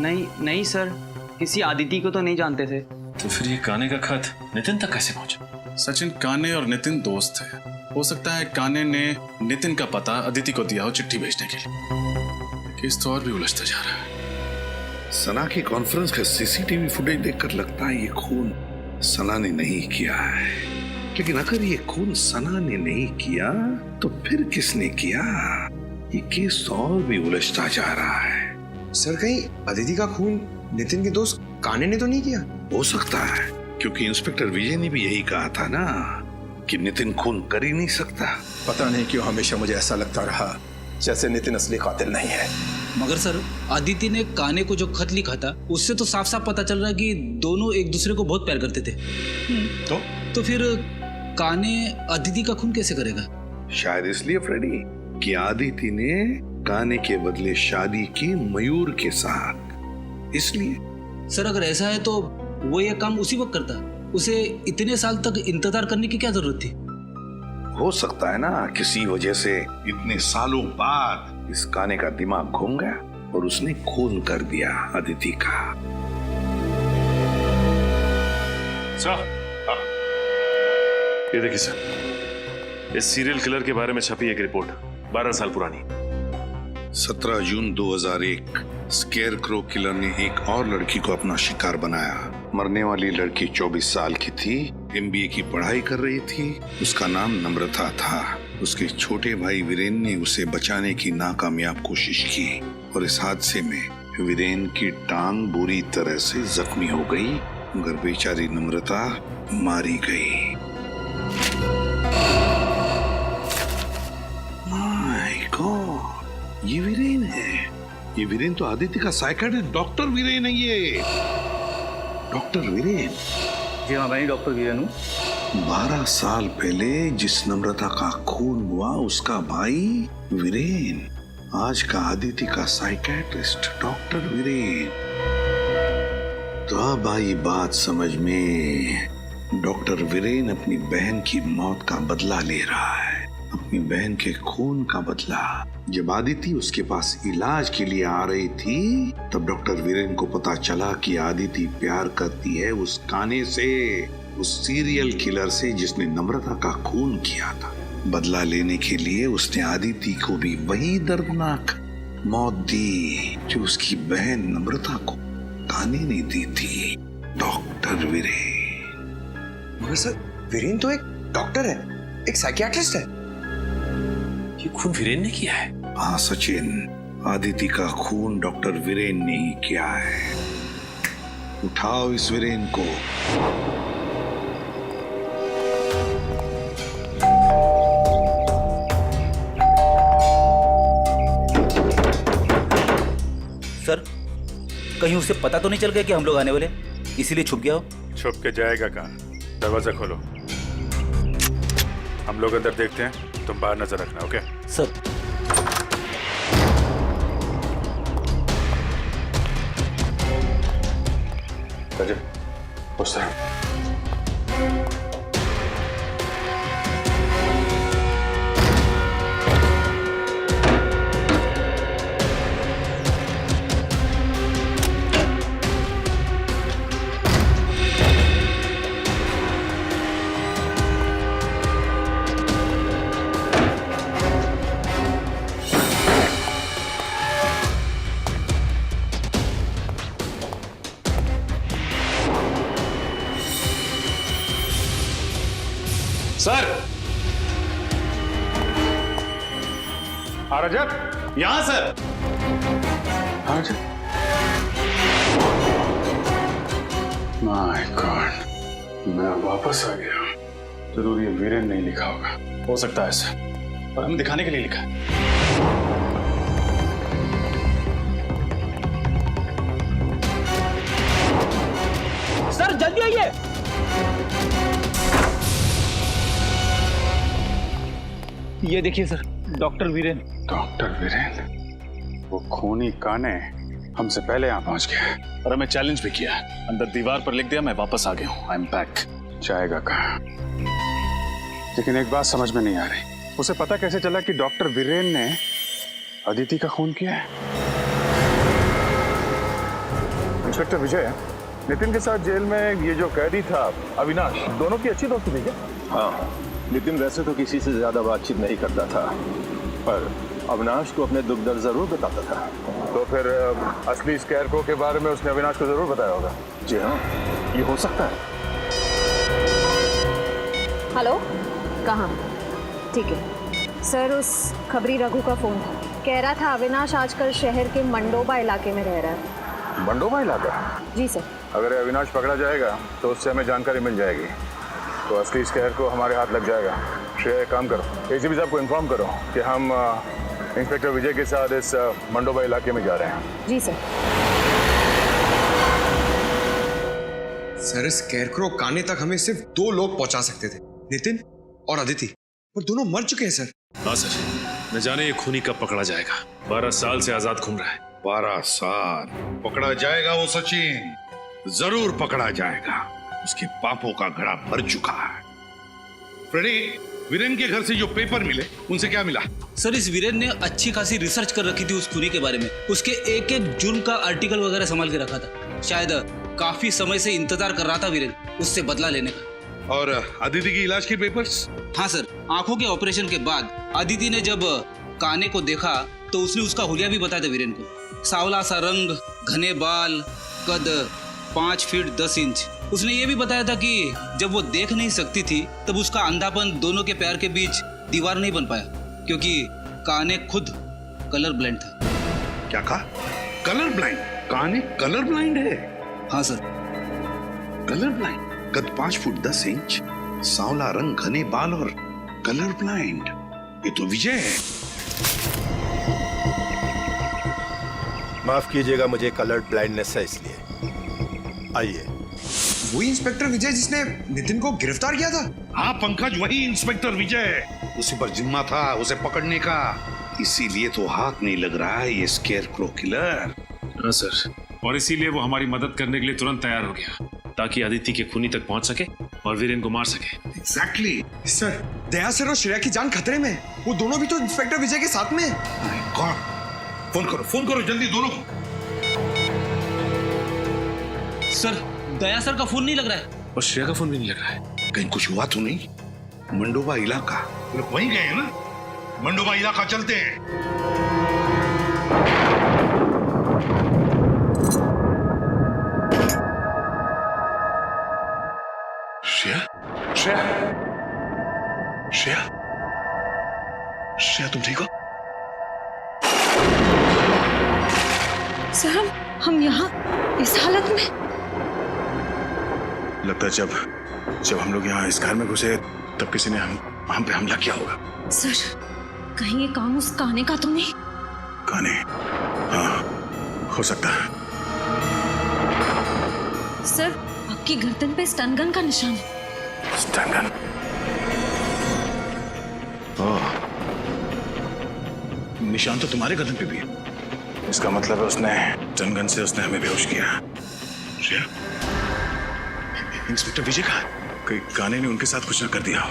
नहीं सर, किसी अदिति को तो नहीं जानते थे। तो फिर ये काने का खत नितिन तक कैसे पहुंचा? सचिन, काने और नितिन दोस्त है। हो सकता है काने ने नितिन का पता अदिति को दिया हो चिट्ठी भेजने के लिए। केस तो और भी उलझता जा रहा है। सना की कॉन्फ्रेंस का सीसीटीवी फुटेज देखकर लगता है ये खून सना ने नहीं किया है। लेकिन अगर ये खून सना ने नहीं किया तो फिर किसने किया? ये केस और भी उलझता जा रहा है। सर, कहीं अदिति का खून नितिन के दोस्त काने ने तो नहीं किया? हो सकता है, क्योंकि इंस्पेक्टर विजय ने भी यही कहा था ना कि नितिन खून कर ही नहीं सकता। पता नहीं क्यों हमेशा मुझे ऐसा लगता रहा जैसे नितिन असली कातिल नहीं है। मगर सर, अदिति ने काने को जो खत लिखा था उससे तो साफ साफ पता चल रहा है कि दोनों एक दूसरे को बहुत प्यार करते थे। तो फिर काने अदिति का खून कैसे करेगा? शायद इसलिए फ्रेडी कि अदिति ने काने के बदले शादी की मयूर के साथ, इसलिए। सर, अगर ऐसा है तो वो ये काम उसी वक्त करता, उसे इतने साल तक इंतजार करने की क्या जरूरत थी? हो सकता है ना किसी वजह से इतने सालों बाद इस काने का दिमाग घूम गया और उसने खून कर दिया अदिति का। सर, ये देखिए सर, इस सीरियल किलर के बारे में छपी एक रिपोर्ट 12 साल पुरानी। 17 जून 2001 स्केयरक्रो किलर ने एक और लड़की को अपना शिकार बनाया। मरने वाली लड़की 24 साल की थी, MBA की पढ़ाई कर रही थी। उसका नाम नम्रता था। उसके छोटे भाई वीरेन ने उसे बचाने की नाकामयाब कोशिश की और इस हादसे में वीरेन की टांग बुरी तरह से जख्मी हो गई, मगर बेचारी नम्रता मारी गई। माय गॉड, ये वीरेन है। ये वीरेन तो आदित्य का साइकियाट्रिस्ट डॉक्टर वीरेन है। ये डॉक्टर वीरेन? जी हाँ, मैं डॉक्टर वीरेन हूँ। 12 साल पहले जिस नम्रता का खून हुआ उसका भाई वीरेन, आज का आदित्य का साइकियाट्रिस्ट डॉक्टर वीरेन। तो अब आई बात समझ में। डॉक्टर वीरेन अपनी बहन की मौत का बदला ले रहा है, अपनी बहन के खून का बदला। जब आदिति उसके पास इलाज के लिए आ रही थी तब डॉक्टर वीरेन को पता चला कि आदिति प्यार करती है उस काने से, उस सीरियल किलर से जिसने नम्रता का खून किया था। बदला लेने के लिए उसने आदिति को भी वही दर्दनाक मौत दी जो उसकी बहन नम्रता को काने ने दी थी। डॉक्टर वीरेन। मगर सर, वीरेन तो एक डॉक्टर है, एक साइकियाट्रिस्ट है। ये खून वीरेन ने किया है? हाँ सचिन, आदिति का खून डॉक्टर वीरेन ने ही किया है। उठाओ इस वीरेन को। कहीं उसे पता तो नहीं चल गया कि हम लोग आने वाले, इसीलिए छुप गया हो? छुप के जाएगा कहाँ? दरवाजा खोलो, हम लोग अंदर देखते हैं, तुम बाहर नजर रखना। Okay sir. अजय उस तरह। सर रजत, यहां सर। माय गॉड, मैं वापस आ गया। जरूर ये वीरेन नहीं लिखा होगा। हो सकता है सर, और हमें दिखाने के लिए लिखा है। सर जल्दी आइए। ये देखिए sir, doctor Viren. Doctor Viren, वो खूनी काने हमसे पहले यहाँ पहुंच गया और हमें चैलेंज भी किया। अंदर दीवार पर लिख दिया, मैं वापस आ गया हूँ, आई एम बैक। जाएगा कहाँ? लेकिन एक बात समझ में नहीं आ रही, उसे पता कैसे चला कि डॉक्टर वीरेन ने अदिति का खून किया है? इंस्पेक्टर विजय, नितिन के साथ जेल में ये जो कैदी था अविनाश, दोनों की अच्छी दोस्ती थी क्या? हाँ, नितिन वैसे तो किसी से ज्यादा बातचीत नहीं करता था, पर अविनाश को अपने दुख दर्द जरूर बताता था। तो फिर असली स्कैरक्रो के बारे में उसने अविनाश को जरूर बताया होगा। जी हाँ, ये हो सकता है। हेलो, कहाँ? ठीक है सर, उस खबरी रघु का फोन था, कह रहा था अविनाश आजकल शहर के मंडोबा इलाके में रह रहा है। मंडोबा इलाका? जी सर। अगर अविनाश पकड़ा जाएगा तो उससे हमें जानकारी मिल जाएगी, तो असली स्कैर को हमारे हाथ लग जाएगा। श्रेया, एक काम करो, एसीपी साहब को इन्फॉर्म करो कि हम इंस्पेक्टर विजय के साथ इस मंडोबा इलाके में जा रहे हैं। जी सर। सर, स्कैरक्रो काने तक हमें सिर्फ 2 लोग पहुंचा सकते थे, नितिन और अदिति, और दोनों मर चुके हैं सर। हाँ सर, न जाने ये खूनी कब पकड़ा जाएगा। 12 साल से आजाद घूम रहा है। 12 साल पकड़ा जाएगा वो सचिन, जरूर पकड़ा जाएगा। उसके पापों का घड़ा भर चुका है। फ्रेडी, वीरेन के घर से जो पेपर मिले, उनसे क्या मिला? सर, इस वीरेन ने अच्छी खासी रिसर्च कर रखी थी उस खूनी के बारे में। उसके एक एक जुर्म का आर्टिकल वगैरह संभाल के रखा था। शायद काफी समय से इंतजार कर रहा था वीरेन उससे बदला लेने का। और अदिति की इलाज के पेपर्स? हाँ सर, आंखों के ऑपरेशन के बाद अदिति ने जब काने को देखा तो उसने उसका हुलिया भी बताया था वीरेन को। सांवला सा रंग, घने बाल, कद 5 फीट 10 इंच। उसने ये भी बताया था कि जब वो देख नहीं सकती थी तब उसका अंधापन दोनों के पैर के बीच दीवार नहीं बन पाया, क्योंकि काने खुद कलर ब्लाइंड था। क्या कहा? Colour blind? काने कलर ब्लाइंड है? हाँ सर। Colour blind? कद 5 फुट 10 इंच, सांवला रंग, घने बाल और कलर ब्लाइंड। ये तो विजय है। माफ कीजिएगा, मुझे कलर ब्लाइंडनेस है, इसलिए। आइए। वही इंस्पेक्टर विजय जिसने नितिन को गिरफ्तार किया था? हाँ पंकज, वही इंस्पेक्टर विजय। उसी पर जिम्मा था उसे पकड़ने का, इसीलिए तो हाथ नहीं लग रहा है ये स्केयरक्रो किलर। हाँ सर, और इसीलिए वो हमारी मदद करने के लिए तुरंत तैयार हो गया, ताकि अदिति के खूनी तक पहुंच सके और वीरेन को मार सके। एग्जैक्टली। सर, दया सर और श्रेया की जान खतरे में। वो दोनों भी तो इंस्पेक्टर विजय के साथ में हैं। गॉड, फोन करो जल्दी दोनों को। सर, दया सर का फोन नहीं लग रहा है और श्रेया का फोन भी नहीं लग रहा है। कहीं कुछ हुआ तो नहीं? मंडोबा इलाका, लोग वहीं गए हैं ना? मंडोबा इलाका चलते हैं। श्रेया, श्रेया, श्रेया, श्रेया, तुम ठीक हो? सर, हम यहाँ इस हालत में? लगता है जब हम लोग यहाँ इस घर में घुसे तब किसी ने हम पे हमला किया होगा। सर, कहीं ये काम उस काने का तो नहीं? काने? हाँ, हो सकता है। सर, आपकी गर्दन पे स्टन गन का निशान है। Stun gun? ओह, निशान तो तुम्हारे गर्दन पे भी है। इसका मतलब है उसने स्टन गन से उसने हमें बेहोश किया। श्रेया, इंस्पेक्टर विजय कहाँ? कहीं गाने ने उनके साथ कुछ ना कर दिया हो।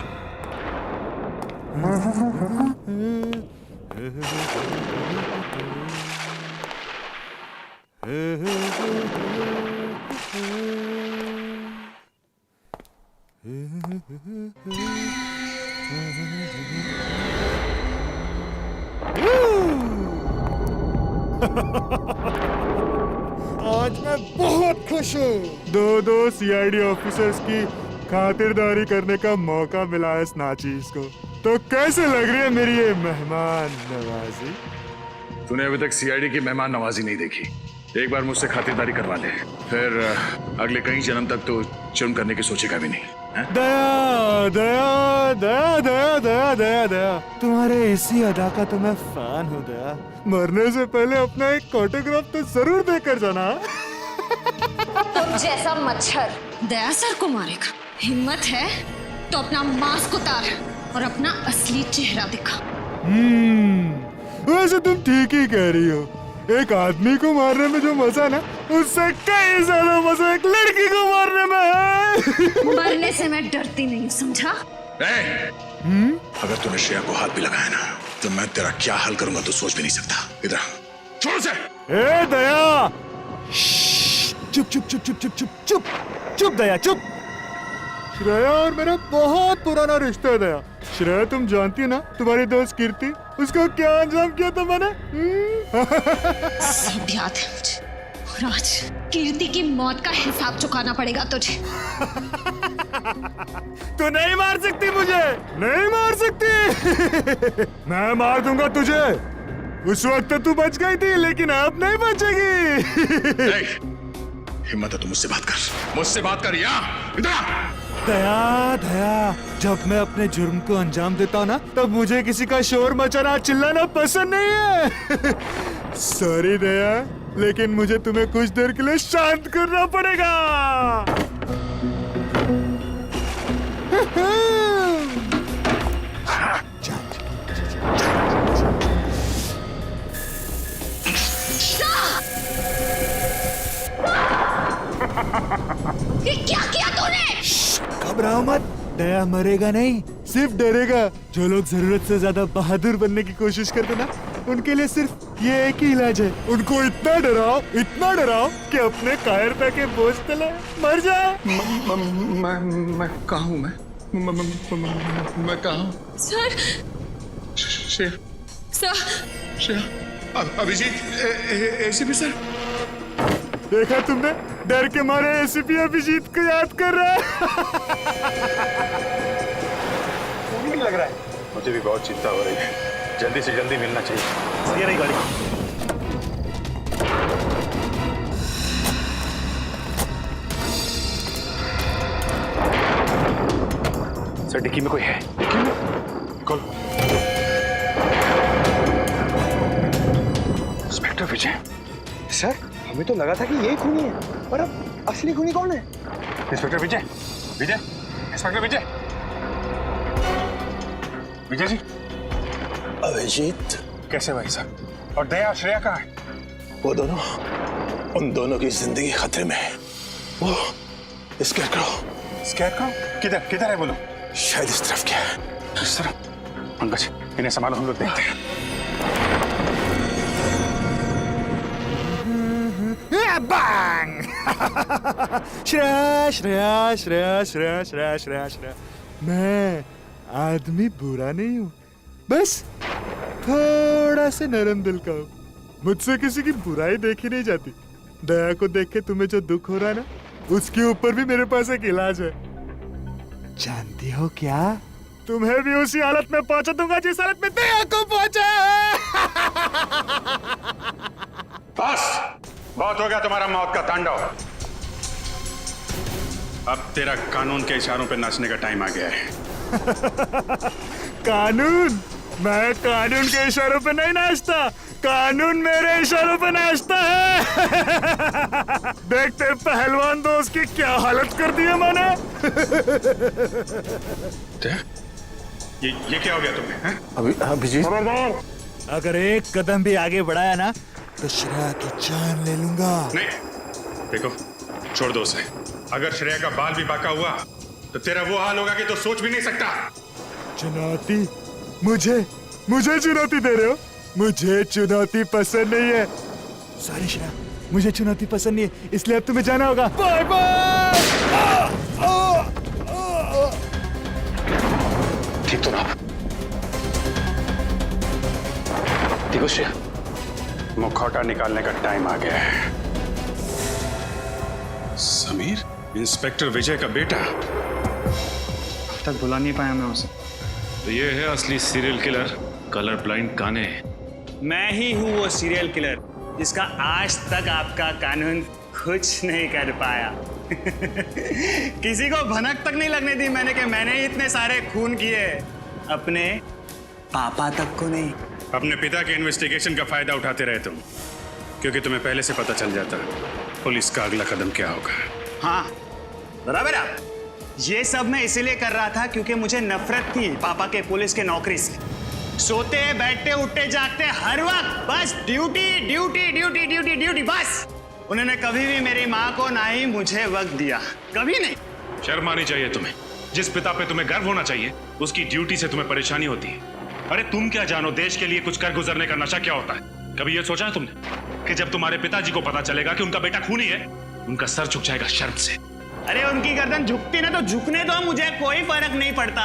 आज मैं बहुत खुश हूँ। दो सीआईडी ऑफिसर्स की खातिरदारी करने का मौका मिला है इस नाचीज को। तो कैसे लग रही है मेरी ये मेहमान नवाजी? तूने अभी तक सीआईडी की मेहमान नवाजी नहीं देखी। एक बार मुझसे खातिरदारी करवा ले, फिर अगले कई जन्म तक तो जुर्म करने की सोचेगा भी नहीं। दया दया दया दया दया दया दया, तुम्हारे इसी अदा का तो मैं फैन हूँ दया। मरने से पहले अपना एक ऑटोग्राफ तो जरूर देकर जाना। तुम जैसा मच्छर दया सर को मारेगा। हिम्मत है तो अपना मास्क उतार और अपना असली चेहरा दिखा। वैसे तुम ठीक ही कह रही हो। एक आदमी को मारने में जो मजा ना, उससे कई ज्यादा मजा एक लड़की को मारने में है। मरने से मैं डरती नहीं, समझा? अगर तूने श्रेया को हाथ भी लगाया ना, तो मैं तेरा क्या हाल करूंगा तो सोच भी नहीं सकता। इधर छोड़ से। ए दया, चुप चुप चुप चुप चुप चुप चुप चुप दया चुप। श्रेया और मेरा बहुत पुराना रिश्ता है दया। श्रेया तुम जानती है ना, तुम्हारी दोस्त कीर्ति, उसको क्या अंजाम किया था मैंने? सब याद है मुझे। और आज कीर्ति की मौत का हिसाब चुकाना पड़ेगा तुझे। तू नहीं मार सकती मुझे, नहीं मार सकती। मैं मार दूंगा तुझे। उस वक्त तो तू बच गई थी, लेकिन अब नहीं बचेगी। हिम्मत है तो मुझसे बात कर, मुझसे बात कर। इधर दया दया, जब मैं अपने जुर्म को अंजाम देता हूँ ना, तब मुझे किसी का शोर मचाना चिल्लाना पसंद नहीं है। सॉरी दया, लेकिन मुझे तुम्हें कुछ देर के लिए शांत करना पड़ेगा। ये क्या किया तूने? घबराओ मत, दया मरेगा नहीं, सिर्फ डरेगा। जो लोग जरूरत से ज्यादा बहादुर बनने की कोशिश करते ना, उनके लिए सिर्फ ये एक ही इलाज है। उनको इतना डराओ कि अपने कायरता के बोझ तले मर जाए। मैं कहाँ हूँ? मैं कहाँ हूँ? Sir, Shreya, Abhijeet, ACP sir. देखा तुमने, डर के मारे एसीपी अभिजीत को याद कर रहा है। नहीं लग रहा है। मुझे भी बहुत चिंता हो रही है। जल्दी से जल्दी मिलना चाहिए। ये रही गाड़ी। सर, डिक्की में कोई है। डिक्की में? कॉल। इंस्पेक्टर विजय। सर, हमें तो लगा था कि यही खूनी है, पर अब असली खूनी कौन है? इंस्पेक्टर विजय, इंस्पेक्टर विजय जी। अभिजीत, कैसे भाई साहब? और दया, श्रेया कहाँ है? वो दोनों, उन दोनों की जिंदगी खतरे में है। वो स्कैरक्रॉ किधर है बोलो? शायद इस तरफ क्या है। इस तरफ? पंकज, इन्हें संभालो, हम लोग देखते हैं। बैंग। श्रेया, मैं आदमी बुरा नहीं हूँ, बस थोड़ा से नरम दिल का हूँ। मुझसे किसी की बुराई देखी नहीं जाती। दया को देख के तुम्हें जो दुख हो रहा है ना, उसके ऊपर भी मेरे पास एक इलाज है। जानती हो क्या? तुम्हें भी उसी हालत में पहुंचा दूंगा जिस हालत में दया को पहुंचा है। बस, बहुत हो गया तुम्हारा मौत का तांडव। अब तेरा कानून के इशारों पे नाचने का टाइम आ गया है। कानून? मैं कानून के इशारों पे नहीं नाचता। कानून मेरे इशारों पे नाचता है। देख तेरे पहलवान दोस्त की क्या हालत कर दी है मैंने। ये क्या हो गया तुम्हें? अभिजीत, अगर एक कदम भी आगे बढ़ाया ना तो श्रेया की जान ले लूंगा। नहीं, देखो छोड़ दो उसे। अगर श्रेया का बाल भी बाका हुआ तो तेरा वो हाल होगा कि तो सोच भी नहीं सकता। चुनौती? मुझे चुनौती दे रहे हो? मुझे चुनौती पसंद नहीं है। सॉरी श्रेया, मुझे चुनौती पसंद नहीं है, इसलिए अब तुम्हें जाना होगा। Bye bye. ठीक तो ना? ठीक हो श्रेया? मुखौटा निकालने का टाइम आ गया है। समीर, इंस्पेक्टर विजय का बेटा। अब तक बुला नहीं पाया मैं उसे। तो ये है असली सीरियल किलर, कलर ब्लाइंड काने। मैं ही हूँ वो सीरियल किलर जिसका आज तक आपका कानून कुछ नहीं कर पाया। किसी को भनक तक नहीं लगने दी मैंने कि मैंने इतने सारे खून किए, अपने पापा तक को नहीं। अपने पिता के इन्वेस्टिगेशन का फायदा उठाते रहे तुम, क्योंकि तुम्हें पहले से पता चल जाता पुलिस का अगला कदम क्या होगा। हाँ बराबर आप। ये सब मैं इसीलिए कर रहा था क्योंकि मुझे नफरत थी पापा के पुलिस के नौकरी से। सोते बैठते उठते जागते हर वक्त बस duty duty duty duty duty बस। उन्होंने कभी भी मेरी माँ को ना ही मुझे वक्त दिया, कभी नहीं। शर्म आनी चाहिए तुम्हें। जिस पिता पे तुम्हें गर्व होना चाहिए उसकी ड्यूटी से तुम्हें परेशानी होती है। अरे तुम क्या जानो देश के लिए कुछ कर गुजरने का नशा क्या होता है? कभी ये सोचा है तुमने कि जब तुम्हारे पिताजी को पता चलेगा कि उनका बेटा खूनी है, उनका सर झुक जाएगा शर्म से? अरे उनकी गर्दन झुकती ना तो झुकने दो, मुझे कोई फर्क नहीं पड़ता।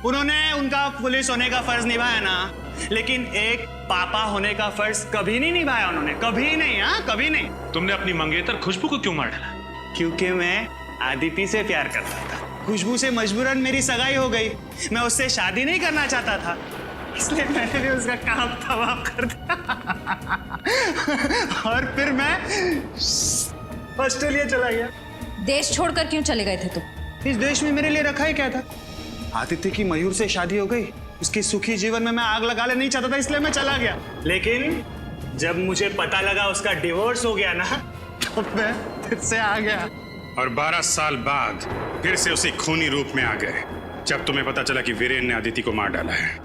उन्होंने उनका पुलिस होने का फर्ज निभाया ना, लेकिन एक पापा होने का फर्ज कभी नहीं निभाया उन्होंने, कभी नहीं। हाँ कभी नहीं। तुमने अपनी मंगेतर खुशबू को क्यों मार डाला? क्योंकि मैं आदिति से प्यार करता था। खुशबू से मजबूरन मेरी सगाई हो गई। मैं उससे शादी नहीं करना चाहता था, इसलिए मैंने भी उसका काम तमाम कर दिया। और फिर मैं ऑस्ट्रेलिया चला गया। देश छोड़कर क्यों चले गए थे तुम? इस देश में मेरे लिए रखा ही क्या था? आदित्य की मयूर से शादी हो गई, उसके सुखी जीवन में मैं आग लगा ले नहीं चाहता था, इसलिए मैं चला गया। लेकिन जब मुझे पता लगा उसका डिवोर्स हो गया ना, तो मैं फिर से आ गया। और 12 साल बाद फिर से उसी खूनी रूप में आ गए जब तुम्हें पता चला कि वीरेन ने आदिति को मार डाला है।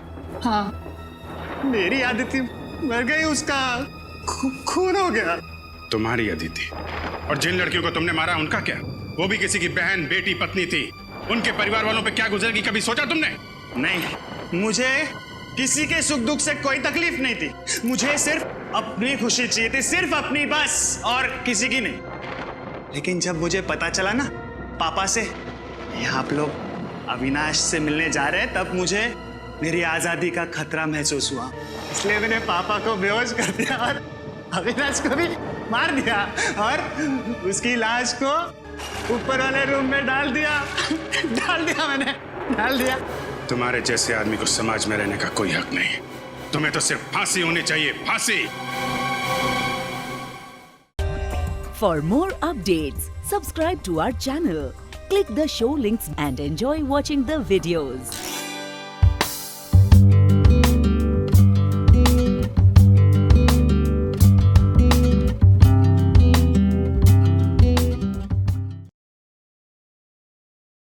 हाँ, मेरी आदिति मर गई, उसका खून हो गया। तुम्हारी अदिति? और जिन लड़कियों को तुमने मारा उनका क्या? वो भी किसी की बहन बेटी पत्नी थी। उनके परिवार वालों पे क्या गुजरेगी कभी सोचा तुमने? नहीं, मुझे किसी के सुख दुख से कोई तकलीफ नहीं थी। मुझे सिर्फ अपनी खुशी चाहिए थी, सिर्फ अपनी बस, और किसी की नहीं। लेकिन जब मुझे पता चला ना पापा से आप लोग अविनाश से मिलने जा रहे हैं, तब मुझे मेरी आजादी का खतरा महसूस हुआ। इसलिए मैंने पापा को बेहोश कर दिया और अविनाश को भी मार दिया, और उसकी लाश को ऊपर वाले रूम में डाल दिया मैंने। तुम्हारे जैसे आदमी को समाज में रहने का कोई हक नहीं। तुम्हें तो सिर्फ फांसी होनी चाहिए, फांसी। For more updates, subscribe to our channel, click the show links and enjoy watching the videos.